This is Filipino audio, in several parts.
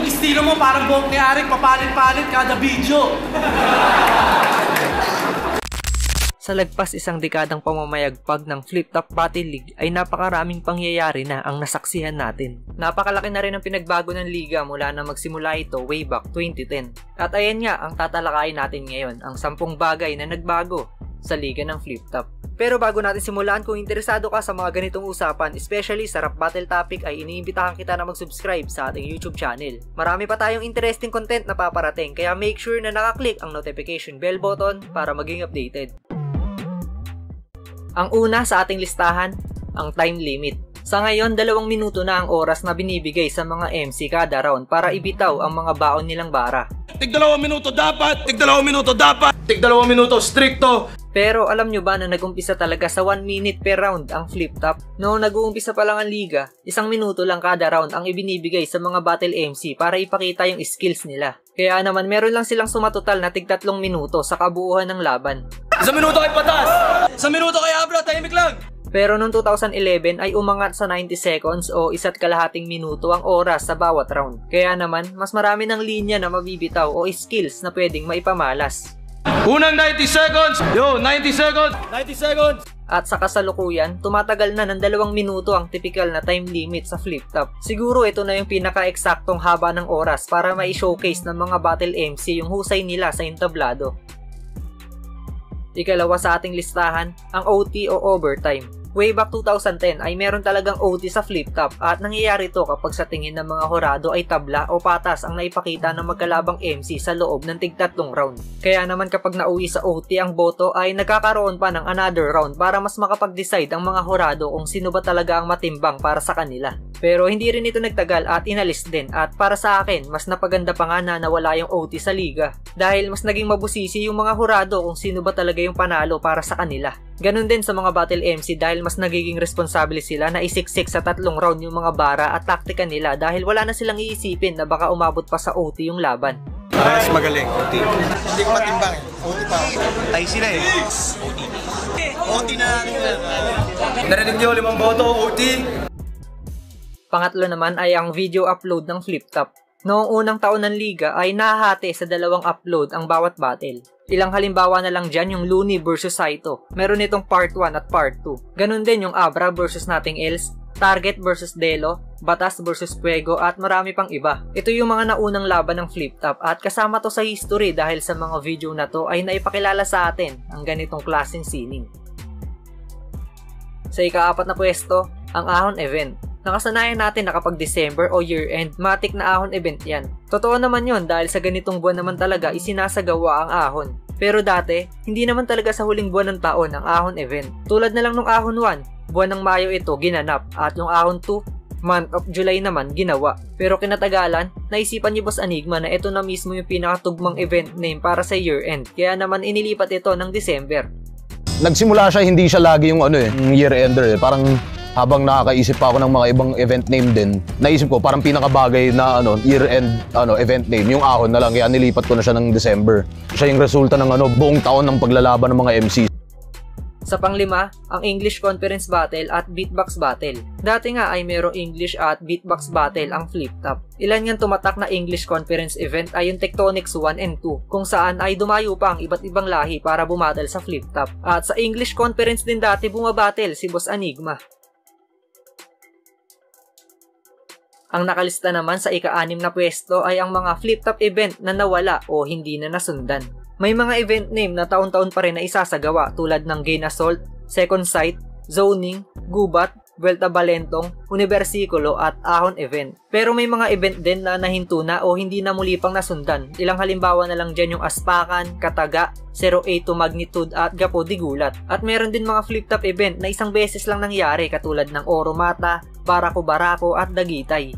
estilo mo parang buhok ni Arik, papalit-palit kada video. Sa lagpas isang dekadang pamamayagpag ng Flip-Top Battle League ay napakaraming pangyayari na ang nasaksihan natin. Napakalaki na rin ang pinagbago ng liga mula na magsimula ito way back 2010. At ayan nga ang tatalakayin natin ngayon, ang 10 bagay na nagbago sa liga ng Flip-Top. Pero bago natin simulan, kung interesado ka sa mga ganitong usapan, especially sa rap battle topic, ay iniimbitahan kita na mag-subscribe sa ating YouTube channel. Marami pa tayong interesting content na paparating, kaya make sure na nakaklik ang notification bell button para maging updated. Ang una sa ating listahan, ang time limit. Sa ngayon, 2 minuto na ang oras na binibigay sa mga MC kada round para ibitaw ang mga baon nilang bara. Tig 2 minuto dapat, tig 2 minuto dapat, tig 2 minuto stricto. Pero alam nyo ba na nag-umpisa talaga sa 1 minute per round ang Flip-Top? Noong nag-uumpisa pa lang ang liga, 1 minuto lang kada round ang ibinibigay sa mga battle MC para ipakita yung skills nila. Kaya naman meron lang silang sumatotal na tig 3 minuto sa kabuuan ng laban. 1 minuto kay patas! 1 minuto kay Abra, tahimik lang! Pero noong 2011 ay umangat sa 90 seconds o 1.5 minuto ang oras sa bawat round. Kaya naman, mas marami ng linya na mabibitaw o skills na pwedeng maipamalas. Unang 90 seconds! Yo, 90 seconds! 90 seconds! At sa kasalukuyan, tumatagal na ng 2 minuto ang typical na time limit sa Flip-Top. Siguro ito na yung pinaka-eksaktong haba ng oras para ma-showcase ng mga battle MC yung husay nila sa entablado. Ikalawa sa ating listahan, ang OT o overtime. Way back 2010 ay meron talagang OT sa Flip-Top at nangyayari to kapag sa tingin ng mga horado ay tabla o patas ang naipakita ng magkalabang MC sa loob ng tig 3 round. Kaya naman kapag nauwi sa OT ang boto ay nagkakaroon pa ng another round para mas makapag-decide ang mga horado kung sino ba talaga ang matimbang para sa kanila. Pero hindi rin ito nagtagal at inalis din at para sa akin mas napaganda pa nga na nawala yung OT sa liga dahil mas naging mabusisi yung mga horado kung sino ba talaga yung panalo para sa kanila. Ganon din sa mga battle MC dahil mas nagiging responsable sila na isiksik sa 3 round yung mga bara at taktika nila dahil wala na silang iisipin na baka umabot pa sa OT yung laban. Mas magaling, OT. Hindi ko matimbang eh. OT pa. Tayo sila eh. OT. OT na natin sila. Narinig niyo 5 boto, OT! Pangatlo naman ay ang video upload ng Flip-Top. Noong unang taon ng liga ay nahahati sa 2 upload ang bawat battle. Ilang halimbawa na lang dyan yung Looney vs Saito. Meron itong part 1 at part 2. Ganon din yung Abra vs Nothing Else, Target vs Delo, Batas vs Fuego at marami pang iba. Ito yung mga naunang laban ng Flip-Top at kasama to sa history dahil sa mga video na to ay naipakilala sa atin ang ganitong klaseng sining. Sa ika-4 na pwesto, ang Ahon Event. Nakasanayan natin na kapag December o year-end, matik na ahon event yan. Totoo naman yon dahil sa ganitong buwan naman talaga isinasagawa ang ahon. Pero dati, hindi naman talaga sa huling buwan ng taon ang ahon event. Tulad na lang nung ahon 1, buwan ng Mayo ito ginanap at yung ahon 2, month of July naman ginawa. Pero kinatagalan, naisipan ni Boss Enigma na ito na mismo yung pinakatugmang event name para sa year-end. Kaya naman inilipat ito ng December. Nagsimula siya, hindi siya lagi yung year-ender eh. Parang habang nakakaisip pa ako ng mga ibang event name din, naisip ko parang pinakabagay na year-end event name, yung ahon na lang, kaya nilipat ko na siya ng December. Siya yung resulta ng buong taon ng paglalaban ng mga MC. Sa panglima, ang English Conference Battle at Beatbox Battle. Dati nga ay merong English at Beatbox Battle ang Flip-Top. Ilan ngang tumatak na English Conference event ay yung Tectonics 1 and 2, kung saan ay dumayo pa ang iba't ibang lahi para bumattle sa Flip-Top. At sa English Conference din dati bumabattle si Boss Enigma. Ang nakalista naman sa ika-6 na pwesto ay ang mga Flip-Top event na nawala o hindi na nasundan. May mga event name na taon-taon pa rin na isasagawa tulad ng Gain Assault, Second Sight, Zoning, Gubat, Vuelta Balentong, Universikulo at Ahon event. Pero may mga event din na nahinto na o hindi na muli pang nasundan. Ilang halimbawa na lang dyan yung Aspakan, Kataga, 082 Magnitude at Gapo di Gulat. At meron din mga Flip-Top event na isang beses lang nangyari katulad ng Oro Mata, Barako-Barako at Dagitay.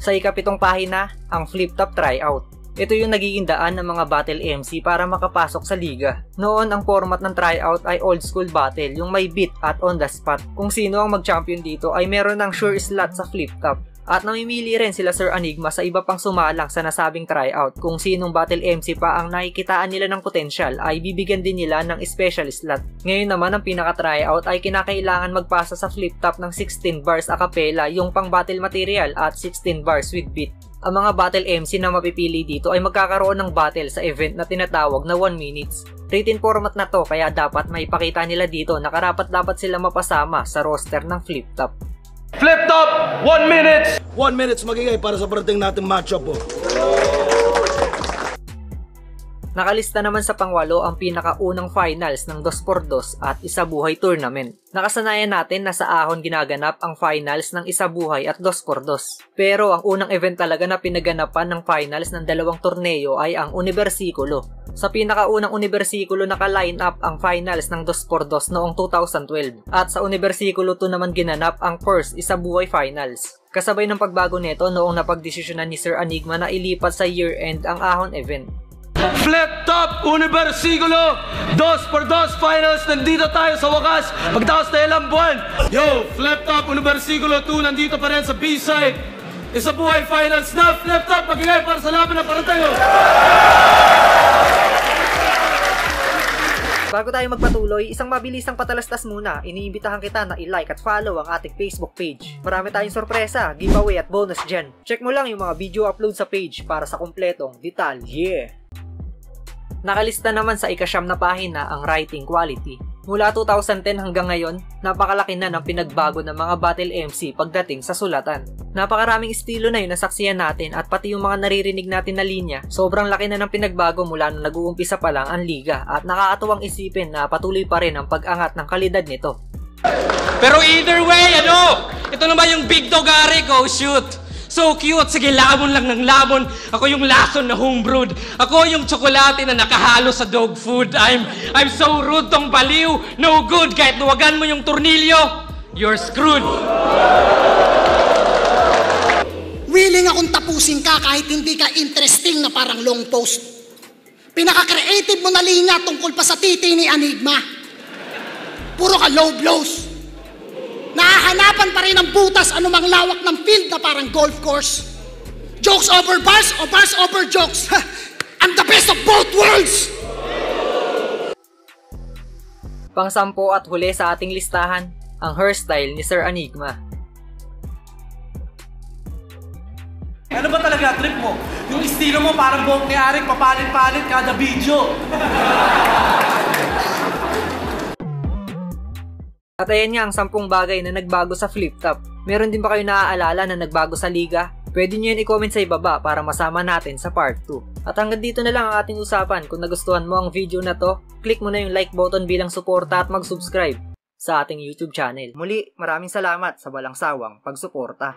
Sa ika-7 pahina, ang Flip-Top Tryout. Ito yung nagiging daan ng mga battle MC para makapasok sa liga. Noon, ang format ng tryout ay old school battle, yung may beat at on the spot. Kung sino ang mag-champion dito ay meron ng sure slot sa flip top. At namimili rin sila Sir Enigma sa iba pang sumalang sa nasabing tryout. Kung sinong battle MC pa ang nakikitaan nila ng potensyal ay bibigyan din nila ng special slot. Ngayon naman ang pinaka-tryout ay kinakailangan magpasa sa flip top ng 16 bars a cappella, yung pang battle material, at 16 bars with beat. Ang mga battle MC na mapipili dito ay magkakaroon ng battle sa event na tinatawag na 1 minutes. Written format na to kaya dapat maipakita nila dito na karapat-dapat sila mapasama sa roster ng flip top. Flip top, 1 minute! 1 minutes magigay para sa parating nating matchup po. Nakalista naman sa pangwalo ang pinakaunang finals ng 2x2 at Isa Buhay Tournament. Nakasanayan natin na sa Ahon ginaganap ang finals ng Isa Buhay at 2x2. Pero ang unang event talaga na pinaganapan ng finals ng dalawang torneo ay ang Universikulo. Sa pinakaunang Universikulo naka-line up ang finals ng 2x2 noong 2012. At sa Universikulo 2 naman ginanap ang first Isa Buhay Finals. Kasabay ng pagbago nito noong napagdesisyonan ni Sir Enigma na ilipat sa year-end ang Ahon event. Flip top, Universikulo, 2x2 finals, nandito tayo sa wakas, pagtaos na ilang buwan. Yo, Flip top, Universikulo 2, nandito pa rin sa B-side. Isa Buhay finals na, Flip top, magigay para sa laban na para tayo. Bago tayo magpatuloy, isang mabilisang patalastas muna. Iniimbitahan kita na i-like at follow ang ating Facebook page. Marami tayong sorpresa, giveaway at bonus dyan. Check mo lang yung mga video upload sa page para sa kumpletong detalye. Nakalista naman sa ika-9 na pahina ang writing quality. Mula 2010 hanggang ngayon, napakalaki na ng pinagbago ng mga battle MC pagdating sa sulatan. Napakaraming estilo na yun nasaksiyan natin at pati yung mga naririnig natin na linya, sobrang laki na ng pinagbago mula nung nag-uumpisa pa lang ang liga at nakakatuwang isipin na patuloy pa rin ang pag-angat ng kalidad nito. Pero either way, ito na ba yung big dog ari ko? Shoot! So cute! Sige, lamon lang ng lamon. Ako yung lason na homebrewed. Ako yung tsokolate na nakahalo sa dog food. I'm so rude tong baliw. No good. Kahit nuwagan mo yung tornilyo, you're screwed. Willing akong tapusin ka kahit hindi ka interesting na parang long post. Pinaka-creative mo na linya tungkol pa sa titi ni Enigma. Puro ka low blows. Nahahanapan pa rin ng butas anumang lawak ng field na parang golf course. Jokes over bars o bars over jokes. I'm the best of both worlds! Pang-sampo at huli sa ating listahan, ang hairstyle ni Sir Enigma. Ano ba talaga trip mo? Yung estilo mo parang buhok ni Arik, papalit-palit kada video. At ayan nga ang 10 bagay na nagbago sa flip top. Meron din ba kayo naaalala na nagbago sa liga? Pwede nyo yun i-comment sa ibaba para masama natin sa part 2. At hanggang dito na lang ang ating usapan. Kung nagustuhan mo ang video na to, click mo na yung like button bilang suporta at mag-subscribe sa ating YouTube channel. Muli, maraming salamat sa walang sawang pagsuporta.